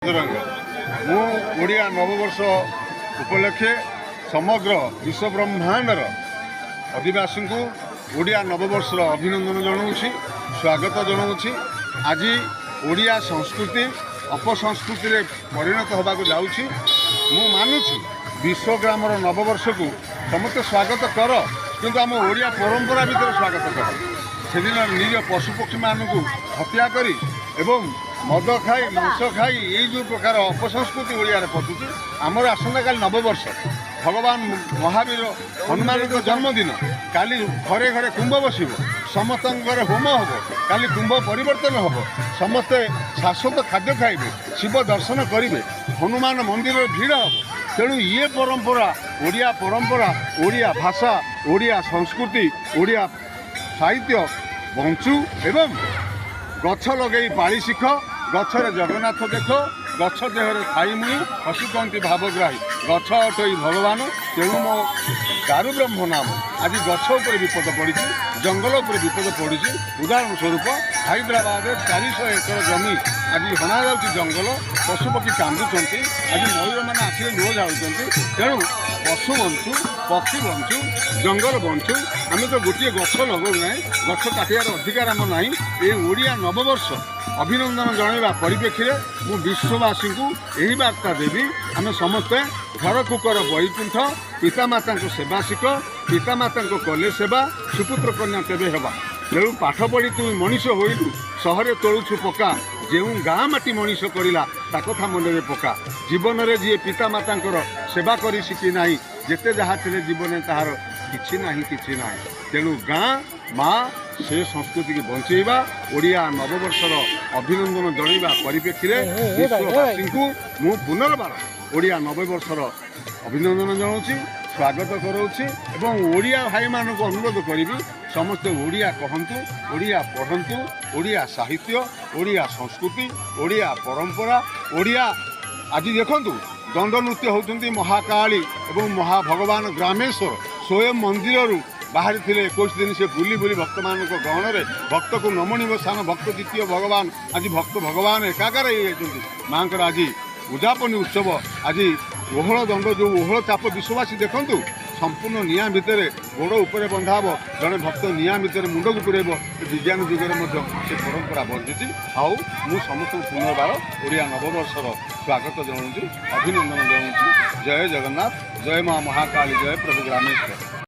मधुरंग मु ओडिया नववर्ष उपलक्षे समग्र विश्व ब्रह्मांडर आदिवासी को ओडिया नववर्ष अभिनंदन जनाऊँगी स्वागत जनाऊँगी। आज ओडिया संस्कृति अपसंस्कृति रे परिणत होगा जाऊँगी। मु मानुछि विश्वग्रामर नववर्ष को समस्त स्वागत कर किंतु आम ओडिया परंपरा भीतर स्वागत कर। से दिन निज पशुपक्षी मानक हत्या करी एवं मद खाई मांस खाई ये जो प्रकार अपसंस्कृति ओडिया पशुची आमर आसंता काली नववर्ष भगवान महावीर हनुमान जन्मदिन काली घरे घरे कुंभ बस समस्त होम हम काली कुंभ परिवर्तन हम समस्ते शाश्वत खाद्य खाइबे शिव दर्शन करेंगे हनुमान मंदिर भीड़ हम। तेणु ये परंपरा ओडिया भाषा ओडिया संस्कृति ओडिया साहित्य बंचु एवं गछ लगे पाड़ी शिख गछरे जगन्नाथ देख गछ देहरे खाई मुई हसु कहती भावग्राही गछ अटई भगवान। तेणु मो दारु ब्रह्म नाम आज गछ उपर विपद पड़ी जंगल उपर विपद पड़ी। उदाहरण स्वरूप हैदराबाद 400 एकड़ जमी आज हणा जा जंगल पशुपक्षी कांदुंट आज मयूर मैंने आखिर लुह जाऊँच। तेणु पशु बंचु पक्षी बंचु जंगल बंचु आम तो गोटे गछ लगू ना गछ काटार अधिकार आम ना। ये ओडिया नववर्ष अभिनंदन जनवा परिप्रेक्षी मु विश्ववासी को यही वार्ता देवी आम समस्ते घर कुकर बैकुंठ पितामाता सेवा शिख पितामाता कले सेवा सुपुत्र कन्या तेरे हेबा। तेणु पाठ पढ़ी तुम मनीष होइलु सहरे तोलुछु पका जो गाँ माटी मनीष करला ता कथा मन में पका। जीवन में जी पितामाता सेवा कर शिखी ना जिते जहाँ थे जीवन तार किछि ना। तेणु गाँ माँ से संस्कृति की बंचेबा ओडिया नववर्षर अभिनंदन जनवा परिप्रेक्षी विश्ववासी को मु पुनर्बार ओडिया नववर्षर अभिनंदन जनाऊँगी स्वागत कराऊँगी एवं ओडिया भाई मान को अनुरोध करी समस्ते ओडिया कहतु ओडिया पढ़तु ओडिया साहित्य ओडिया संस्कृति ओडिया परंपरा ओडिया आज देखु दंड नृत्य होती महाकाली एवं महाभगवान ग्रामेश्वर स्वयं मंदिर बाहरी थे 21 दिन से बुली बुली भक्त मान गहन में भक्त को नमणी बसान भक्त द्वितीय भगवान आज भक्त भगवान एकाकार हो माँ आज उद्यापन उत्सव आज ओहल दंड जो ओहल चाप विश्ववासी देखु संपूर्ण निआ भितर गोड़ उपर बंधा हम जड़े भक्त निआ भितर मुंड को पुरेब विज्ञान जुगे से परंपरा बंची आउ मु समस्त पुनर्बार ओडिया नववर्षर स्वागत जनाऊँगी अभिनंदन जनाऊँगी। जय जगन्नाथ जय माँ महाकाली जय प्रभु ग्रामेश्वर।